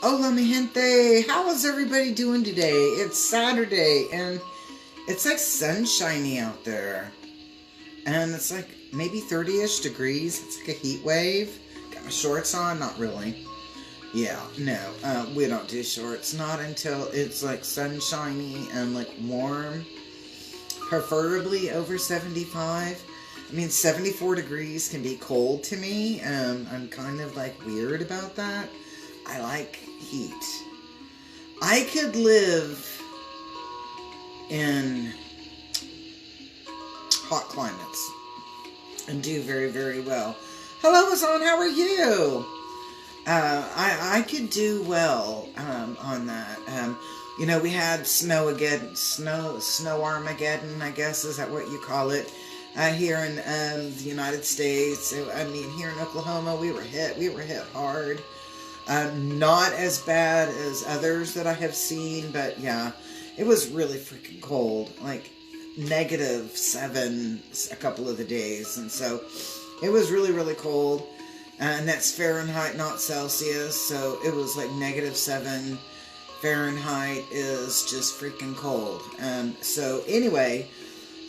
Hola mi gente, how is everybody doing today? It's Saturday and it's like sunshiny out there. And it's like maybe 30-ish degrees. It's like a heat wave. Got my shorts on, not really. Yeah, no, we don't do shorts. Not until it's like sunshiny and like warm. Preferably over 75. I mean, 74 degrees can be cold to me. I'm kind of like weird about that. I like heat. I could live in hot climates and do very, very well. Hello, Azan, how are you? I could do well on that. You know, we had snow Armageddon, I guess, is that what you call it? Here in the United States. I mean, here in Oklahoma, we were hit hard. Not as bad as others that I have seen, but yeah, it was really freaking cold, like -7 a couple of the days, and so it was really, really cold, and that's Fahrenheit, not Celsius, so it was like -7 Fahrenheit is just freaking cold. So anyway,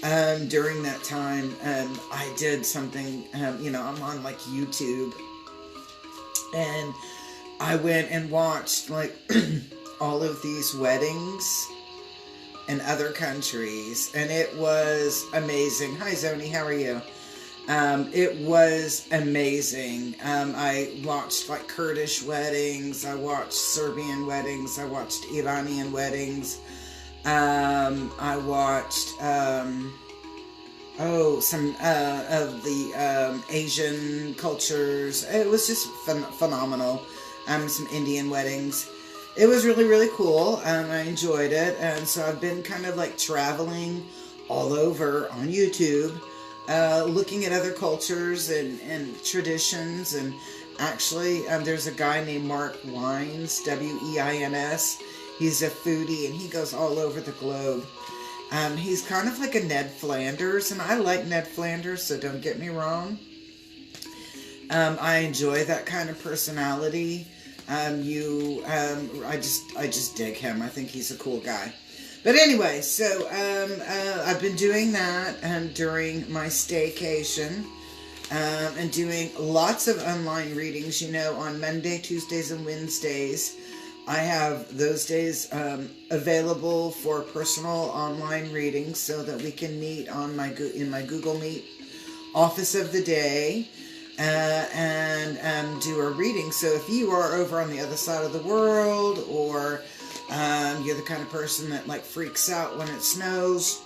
during that time, I did something, you know, I'm on like YouTube, and I went and watched like all of these weddings in other countries, and it was amazing. Hi Zoni, how are you? It was amazing. I watched like Kurdish weddings, I watched Serbian weddings, I watched Iranian weddings, I watched some of the Asian cultures. It was just phenomenal. Some Indian weddings. It was really, really cool. I enjoyed it. And so I've been kind of like traveling all over on YouTube, looking at other cultures and traditions. And actually, there's a guy named Mark Wines, W-E-I-N-S. He's a foodie and he goes all over the globe. He's kind of like a Ned Flanders, and I like Ned Flanders, so don't get me wrong. I enjoy that kind of personality. I just dig him. I think he's a cool guy. But anyway, so I've been doing that during my staycation, and doing lots of online readings. You know, on Monday, Tuesdays, and Wednesdays, I have those days available for personal online readings, so that we can meet on in my Google Meet office of the day. And do a reading. So if you are over on the other side of the world, or you're the kind of person that like freaks out when it snows,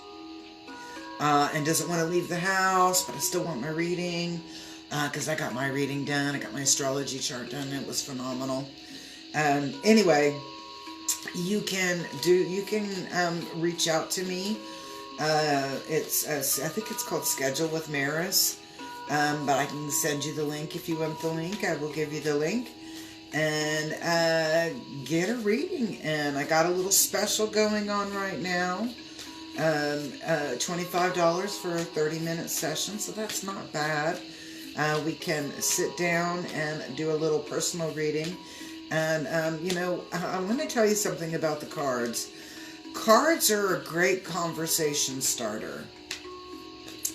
and doesn't want to leave the house, but I still want my reading, because I got my reading done, I got my astrology chart done, it was phenomenal. Anyway, you can reach out to me. I think it's called Schedule with Maris. But I can send you the link if you want the link. I will give you the link. And get a reading. And I got a little special going on right now. $25 for a 30-minute session. So that's not bad. We can sit down and do a little personal reading. And, you know, let me tell you something about the cards. Cards are a great conversation starter.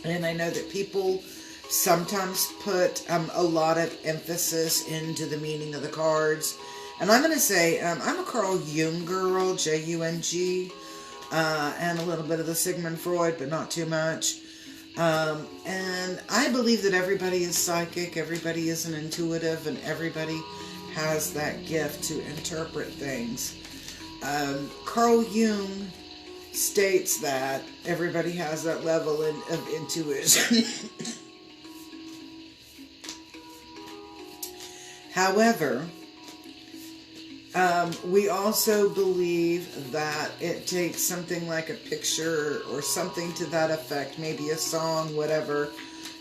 And I know that people sometimes put a lot of emphasis into the meaning of the cards. And I'm going to say, I'm a Carl Jung girl, J-U-N-G, and a little bit of the Sigmund Freud, but not too much. And I believe that everybody is psychic, everybody is an intuitive, and everybody has that gift to interpret things. Carl Jung states that everybody has that level of intuition. However, we also believe that it takes something like a picture or something to that effect, maybe a song, whatever,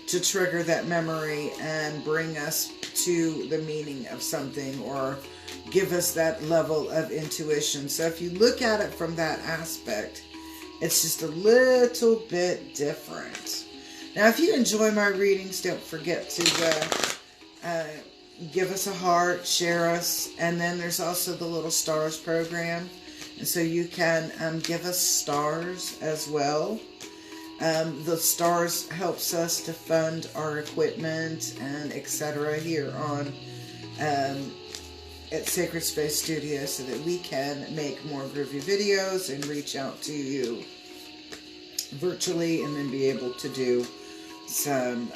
to trigger that memory and bring us to the meaning of something, or give us that level of intuition. So if you look at it from that aspect, it's just a little bit different. Now, if you enjoy my readings, don't forget to give us a heart, share us, and then there's also the little stars program. And so you can give us stars as well. The stars helps us to fund our equipment and etc. here on at Sacred Space Studio, so that we can make more groovy videos and reach out to you virtually, and then be able to do some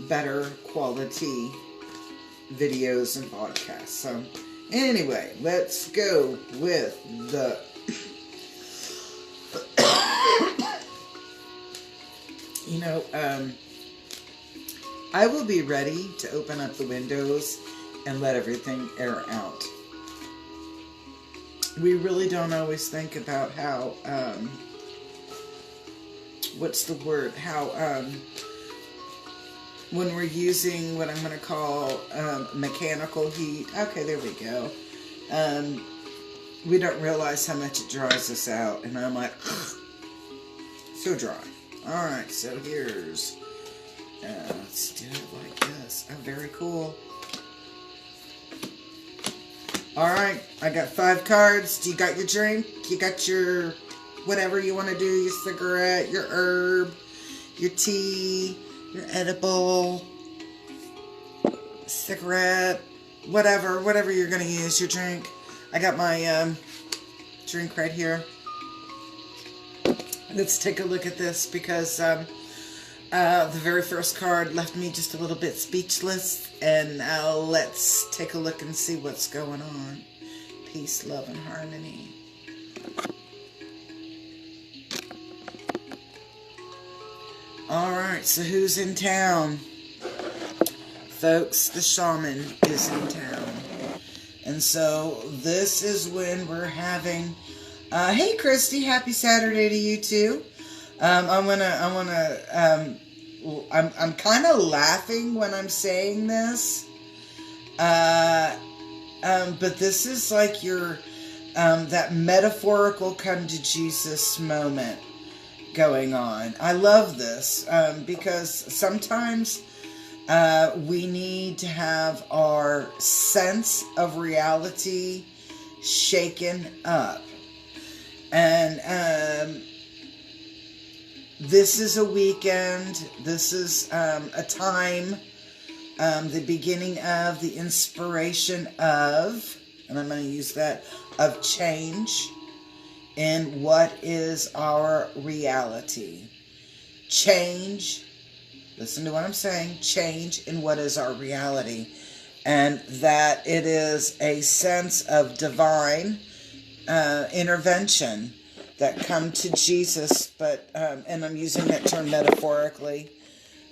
better quality videos and podcasts. So anyway, let's go with the I will be ready to open up the windows and let everything air out. We really don't always think about how, when we're using what I'm going to call mechanical heat. Okay, there we go. We don't realize how much it dries us out. And I'm like, so dry. Alright, so here's, let's do it like this. Oh, very cool. Alright, I got 5 cards. You got your drink, you got your whatever you want to do, your cigarette, your herb, your tea, your edible, cigarette, whatever you're going to use, your drink. I got my drink right here. Let's take a look at this, because the very first card left me just a little bit speechless, and let's take a look and see what's going on. Peace, love, and harmony. Alright, so who's in town? Folks, the shaman is in town. And so this is when we're having... hey Christy, happy Saturday to you too. I'm kind of laughing when I'm saying this. But this is like your, that metaphorical come to Jesus moment going on. I love this, because sometimes we need to have our sense of reality shaken up. And this is a weekend. This is a time, the beginning of, the inspiration of, and I'm going to use that, of change in what is our reality. Change, listen to what I'm saying, change in what is our reality. And that it is a sense of divine intervention that come to Jesus, but and I'm using that term metaphorically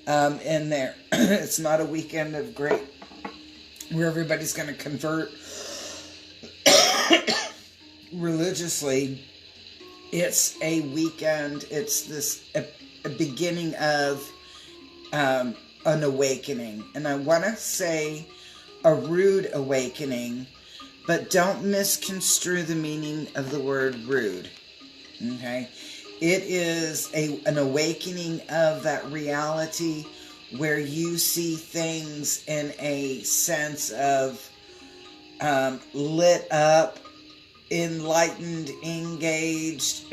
in there. It's not a weekend of great where everybody's going to convert religiously. It's a weekend. It's this a beginning of an awakening, and I want to say a rude awakening. But don't misconstrue the meaning of the word rude, okay? It is an awakening of that reality where you see things in a sense of lit up, enlightened, engaged,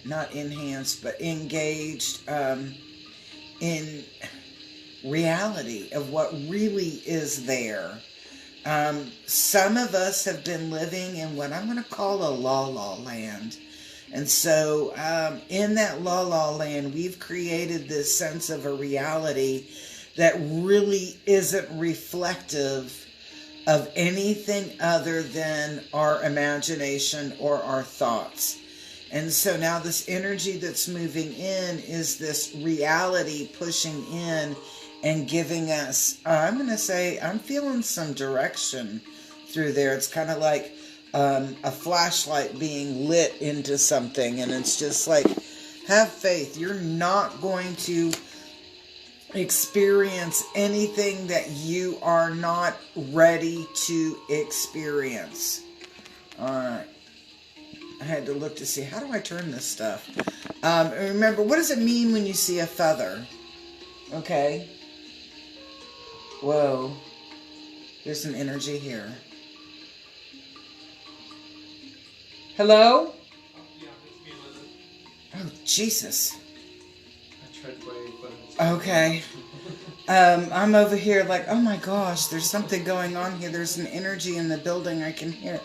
not enhanced, but engaged in reality of what really is there. Some of us have been living in what I'm going to call a la-la land. And so in that la-la land, we've created this sense of a reality that really isn't reflective of anything other than our imagination or our thoughts. And so now this energy that's moving in is this reality pushing in and giving us, I'm going to say, I'm feeling some direction through there. It's kind of like a flashlight being lit into something. And it's just like, have faith. You're not going to experience anything that you are not ready to experience. All right. I had to look to see, how do I turn this stuff? Remember, what does it mean when you see a feather? Okay. Whoa. There's an energy here. Hello? Yeah, it's me, Elizabeth. Oh, Jesus. I tried to wave, but it's Okay. I'm over here like, oh my gosh, there's something going on here. There's an energy in the building. I can hear.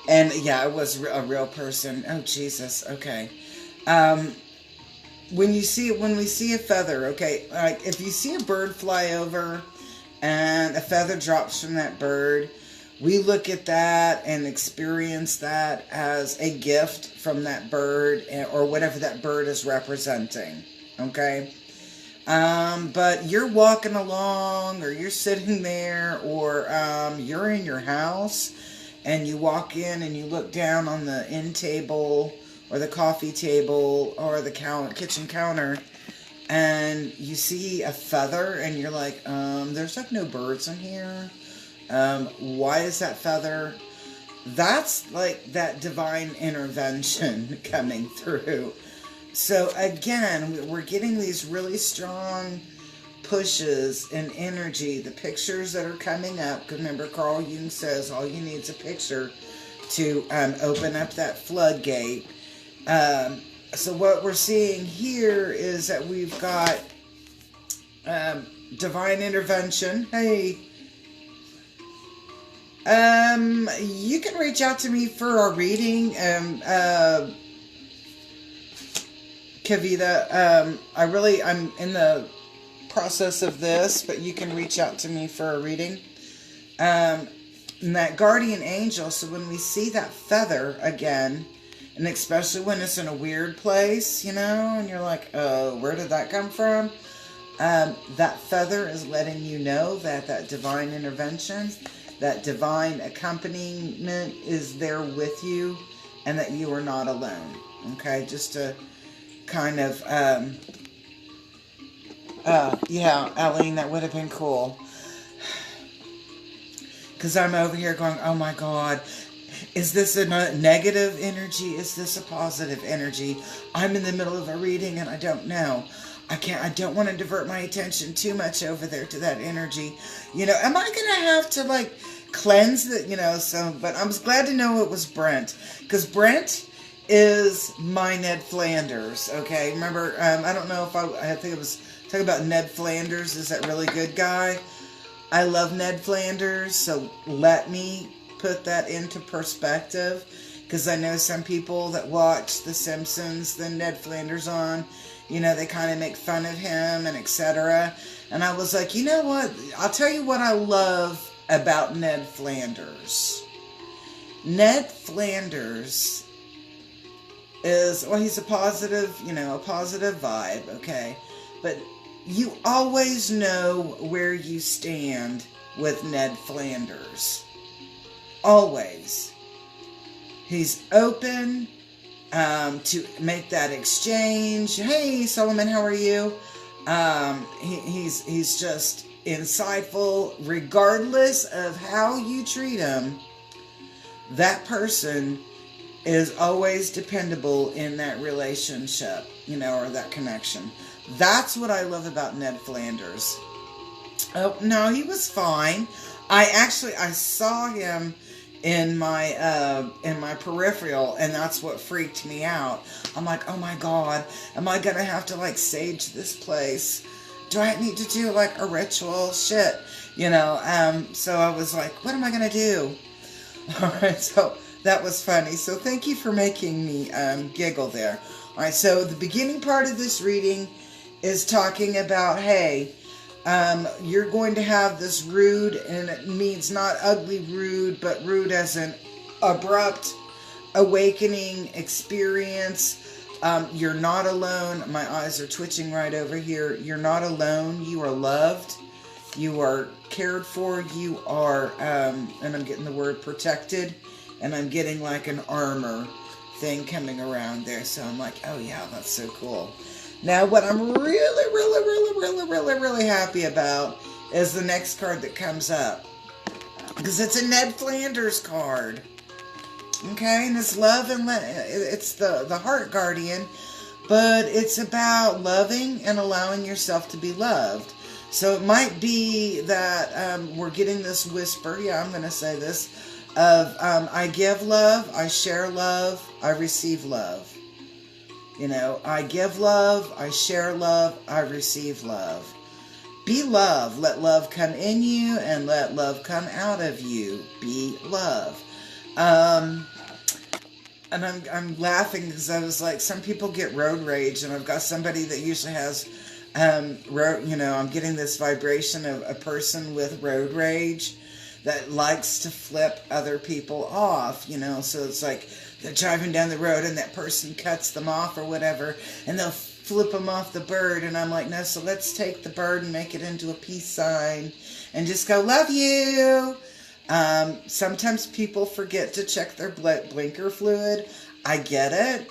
And yeah, it was a real person. Oh, Jesus. Okay. When we see a feather, okay, like if you see a bird fly over and a feather drops from that bird, we look at that and experience that as a gift from that bird or whatever that bird is representing. Okay. But you're walking along or you're sitting there or you're in your house and you walk in and you look down on the end table or the coffee table or the kitchen counter and you see a feather and you're like, there's like no birds in here. Why is that feather? That's like that divine intervention coming through. So again, we're getting these really strong pushes and energy. The pictures that are coming up, remember Carl Jung says all you need is a picture to open up that floodgate. So what we're seeing here is that we've got divine intervention. Hey, you can reach out to me for a reading. Kavita, I'm in the process of this, but you can reach out to me for a reading. And that guardian angel, so when we see that feather again, and especially when it's in a weird place, you know, and you're like, oh, where did that come from? That feather is letting you know that that divine intervention, that divine accompaniment is there with you, and that you are not alone. Okay, just to kind of, yeah, Eileen, that would have been cool. Because I'm over here going, oh my God, is this a negative energy? Is this a positive energy? I'm in the middle of a reading and I don't know. I don't want to divert my attention too much over there to that energy. You know, am I going to have to like cleanse it? You know, so, but I'm glad to know it was Brent. Because Brent is my Ned Flanders, okay? Remember, I don't know if I think it was talking about Ned Flanders is that really good guy. I love Ned Flanders, so let me put that into perspective, because I know some people that watch The Simpsons, then Ned Flanders on, you know, they kind of make fun of him and etc. And I was like, you know what? I'll tell you what I love about Ned Flanders. Ned Flanders is, well, he's a positive, you know, a positive vibe, okay? But you always know where you stand with Ned Flanders. Always. He's open to make that exchange. Hey, Solomon, how are you? He's just insightful. Regardless of how you treat him, that person is always dependable in that relationship, you know, or that connection. That's what I love about Ned Flanders. Oh, no, he was fine. I saw him in my peripheral, and that's what freaked me out. I'm like, oh my God, am I gonna have to like sage this place? Do I need to do like a ritual? Shit, you know, so I was like, what am I gonna do? Alright, so that was funny. So thank you for making me giggle there. Alright, so the beginning part of this reading is talking about, hey, you're going to have this rude, and it means not ugly rude, but rude as an abrupt awakening experience. You're not alone. My eyes are twitching right over here. You're not alone. You are loved. You are cared for. You are, and I'm getting the word protected, and I'm getting like an armor thing coming around there. So I'm like, oh yeah, that's so cool. Now, what I'm really happy about is the next card that comes up. Because it's a Ned Flanders card. Okay, and it's love and it's the heart guardian, but it's about loving and allowing yourself to be loved. So it might be that we're getting this whisper, yeah, I'm going to say this, of I give love, I share love, I receive love. You know, I give love, I share love, I receive love. Be love. Let love come in you and let love come out of you. Be love. And I'm laughing because I was like, some people get road rage, and I've got somebody that usually has, I'm getting this vibration of a person with road rage that likes to flip other people off, so it's like they're driving down the road and that person cuts them off or whatever, and they'll flip them off the bird, and I'm like, no, so let's take the bird and make it into a peace sign and just go, love you. Sometimes people forget to check their blinker fluid. I get it.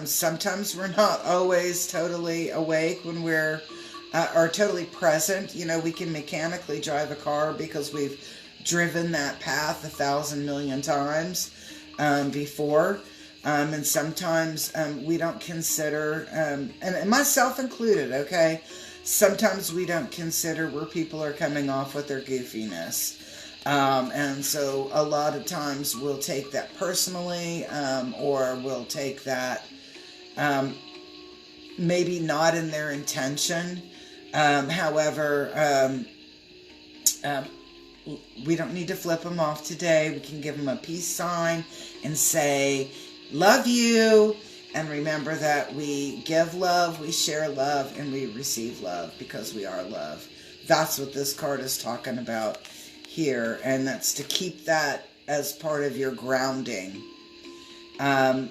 Sometimes we're not always totally awake when we're or totally present. We can mechanically drive a car because we've driven that path 1,000 million times before. And sometimes we don't consider, and myself included, okay? Sometimes we don't consider where people are coming off with their goofiness. And so a lot of times we'll take that personally, or we'll take that maybe not in their intention. However, we don't need to flip them off today. We can give them a peace sign and say, love you. And remember that we give love, we share love, and we receive love because we are love. That's what this card is talking about here. And that's to keep that as part of your grounding. And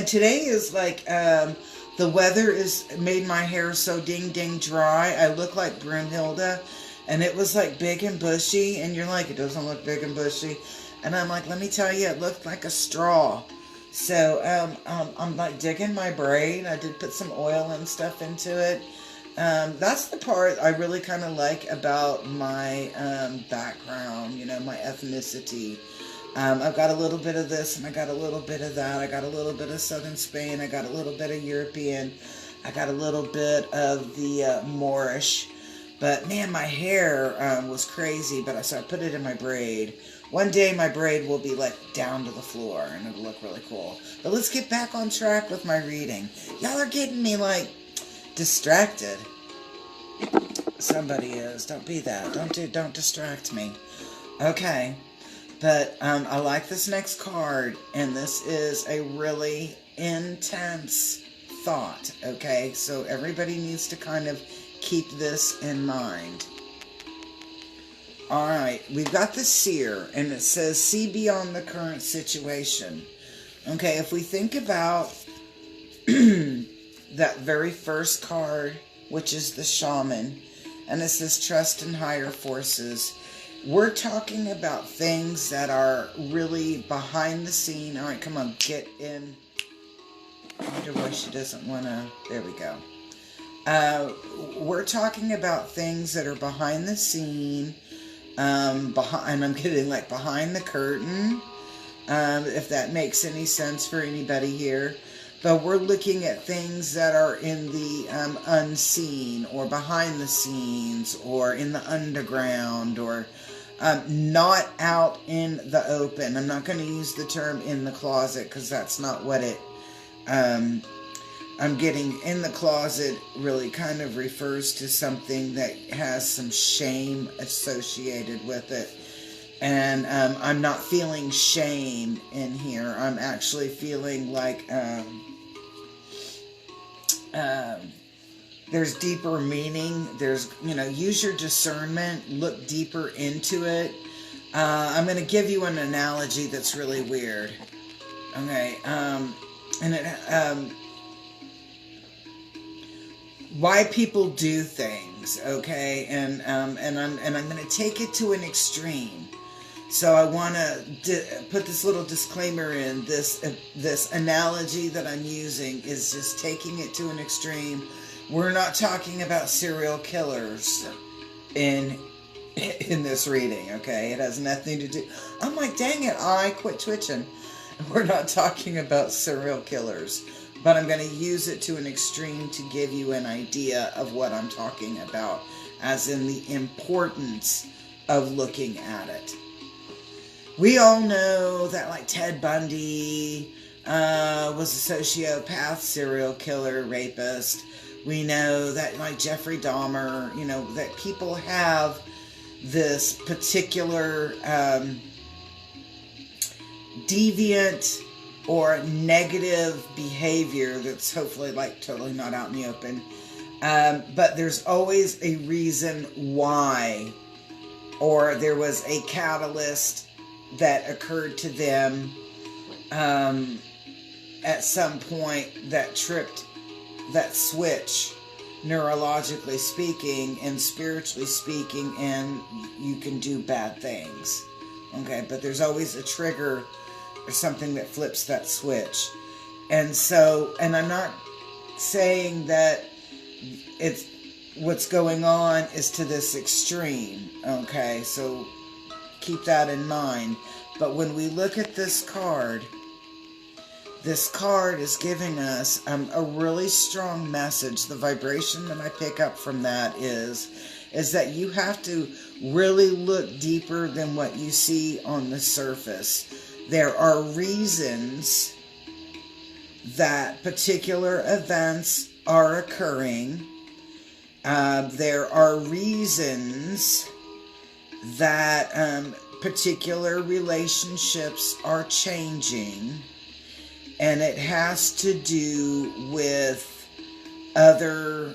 today is like, the weather is made my hair so ding dry. I look like Brunhilde, and it was like big and bushy, and you're like, it doesn't look big and bushy. And I'm like, let me tell you, it looked like a straw. So I'm like digging my braid. I did put some oil and stuff into it. That's the part I really kind of like about my background, my ethnicity. I've got a little bit of this, and I got a little bit of that. I got a little bit of Southern Spain. I got a little bit of European. I got a little bit of the Moorish. But man, my hair was crazy, so I put it in my braid. One day my braid will be like down to the floor, and it'll look really cool. But let's get back on track with my reading. Y'all are getting me like distracted. Somebody is. Don't be that. Don't distract me. Okay. But I like this next card, and this is a really intense thought, okay? So everybody needs to kind of keep this in mind. All right, we've got the seer, and it says, see beyond the current situation. Okay, if we think about that very first card, which is the shaman, and it says trust in higher forces, we're talking about things that are really behind the scene. All right, come on, get in. I wonder why she doesn't want to. There we go. We're talking about things that are behind the scene. And I'm getting like behind the curtain, if that makes any sense for anybody here. But we're looking at things that are in the unseen, or behind the scenes, or in the underground, or not out in the open. I'm not going to use the term in the closet, because that's not what it... I'm getting in the closet really kind of refers to something that has some shame associated with it. And I'm not feeling shame in here. I'm actually feeling like there's deeper meaning. There's, use your discernment, look deeper into it. I'm going to give you an analogy that's really weird. Okay, and it... why people do things, okay, and I'm going to take it to an extreme. So I want to put this little disclaimer in. This analogy that I'm using is just taking it to an extreme. We're not talking about serial killers in this reading, okay? It has nothing to do. I'm like, dang it, I quit twitching. We're not talking about serial killers. but I'm going to use it to an extreme to give you an idea of what I'm talking about, as in the importance of looking at it. We all know that like Ted Bundy was a sociopath, serial killer, rapist. We know that like Jeffrey Dahmer, you know, that people have this particular deviant or negative behavior that's hopefully like totally not out in the open. But there's always a reason why, or there was a catalyst that occurred to them at some point that tripped that switch, neurologically speaking and spiritually speaking, and you can do bad things. Okay, but there's always a trigger or something that flips that switch. And so, and I'm not saying that it's what's going on is to this extreme. Okay, so keep that in mind. But when we look at this card is giving us a really strong message. The vibration that I pick up from that is that you have to really look deeper than what you see on the surface. There are reasons that particular events are occurring. There are reasons that particular relationships are changing. And it has to do with other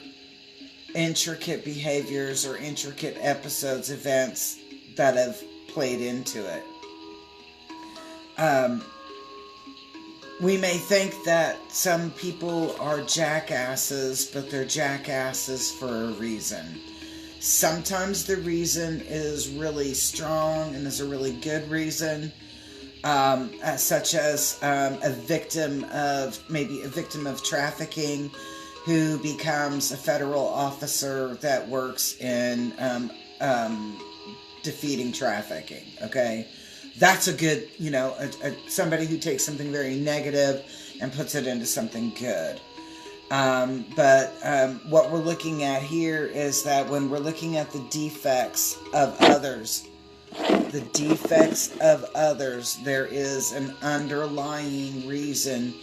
intricate behaviors or intricate episodes, events that have played into it. We may think that some people are jackasses, but they're jackasses for a reason. Sometimes the reason is really strong and is a really good reason. Such as maybe a victim of trafficking who becomes a federal officer that works in defeating trafficking. Okay, that's a good, you know, somebody who takes something very negative and puts it into something good. But what we're looking at here is that when we're looking at the defects of others, there is an underlying reason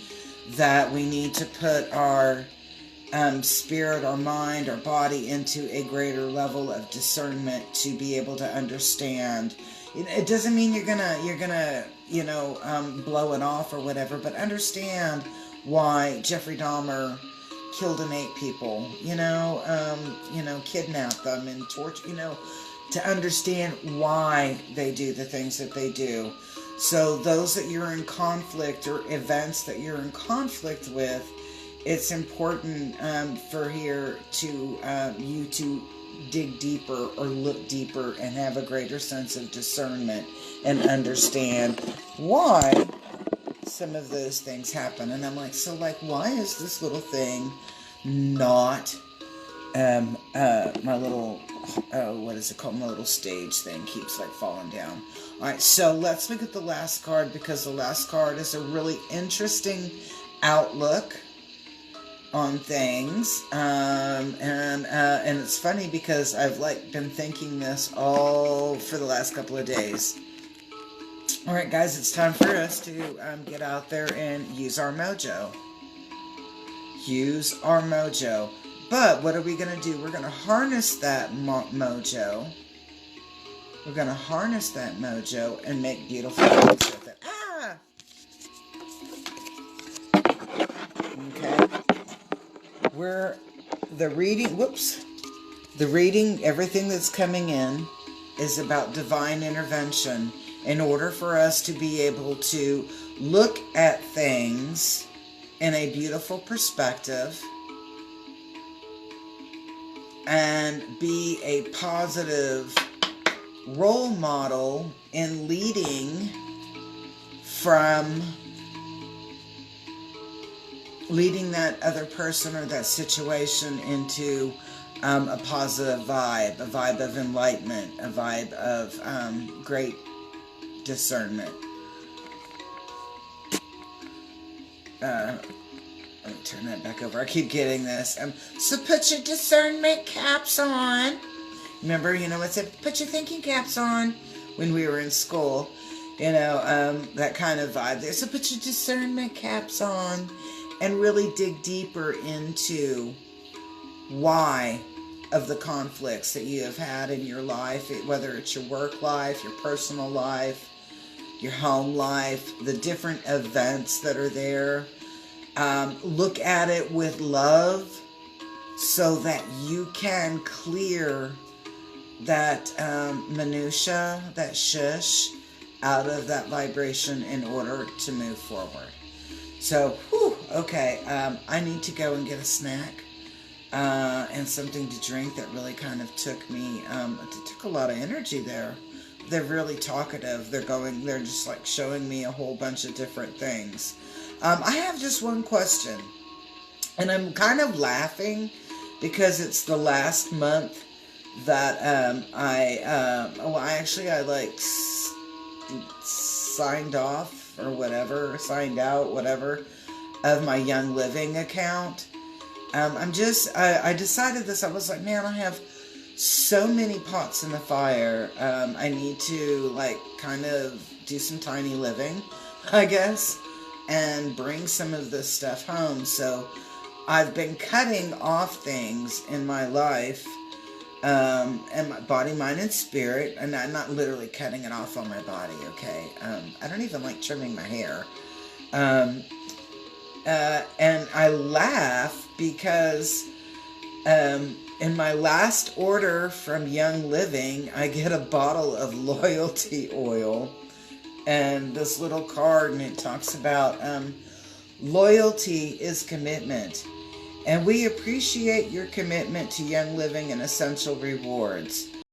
that we need to put our spirit, our mind, our body into a greater level of discernment to be able to understand. It doesn't mean you're gonna blow it off or whatever, but understand why Jeffrey Dahmer killed and ate people, kidnapped them and tortured, to understand why they do the things that they do. So those that you're in conflict or events that you're in conflict with, it's important for here to you to dig deeper or look deeper and have a greater sense of discernment and understand why some of those things happen. And I'm like, so like, why is this little thing not my little what is it called? My little stage thing keeps like falling down. Alright, so let's look at the last card, because the last card is a really interesting outlook on things. And it's funny because I've like been thinking this all for the last couple of days. Alright guys, it's time for us to get out there and use our mojo. Use our mojo. But what are we going to do? We're going to harness that mojo. We're going to harness that mojo and make beautiful things with it. Ah! Okay. The reading, everything that's coming in is about divine intervention in order for us to be able to look at things in a beautiful perspective and be a positive role model in leading that other person or that situation into a positive vibe, a vibe of enlightenment, a vibe of great discernment. Let me turn that back over. I keep getting this. So put your discernment caps on. Remember, I said, put your thinking caps on when we were in school. That kind of vibe there. So put your discernment caps on and really dig deeper into why of the conflicts that you have had in your life, whether it's your work life, your personal life, your home life, the different events that are there. Look at it with love so that you can clear that minutia, that shush, out of that vibration in order to move forward. So, okay, I need to go and get a snack and something to drink. That really kind of took me, it took a lot of energy there. They're really talkative. They're just like showing me a whole bunch of different things. I have just one question, and I'm kind of laughing because it's the last month that I signed off or whatever, signed out, whatever, of my Young Living account. I decided this. I was like, man, I have so many pots in the fire. I need to kind of do some tiny living, I guess, and bring some of this stuff home. So I've been cutting off things in my life, and my body, mind, and spirit. And I'm not literally cutting it off on my body, okay? I don't even like trimming my hair. And I laugh because in my last order from Young Living, I get a bottle of loyalty oil and this little card, and it talks about loyalty is commitment. And we appreciate your commitment to Young Living and essential rewards.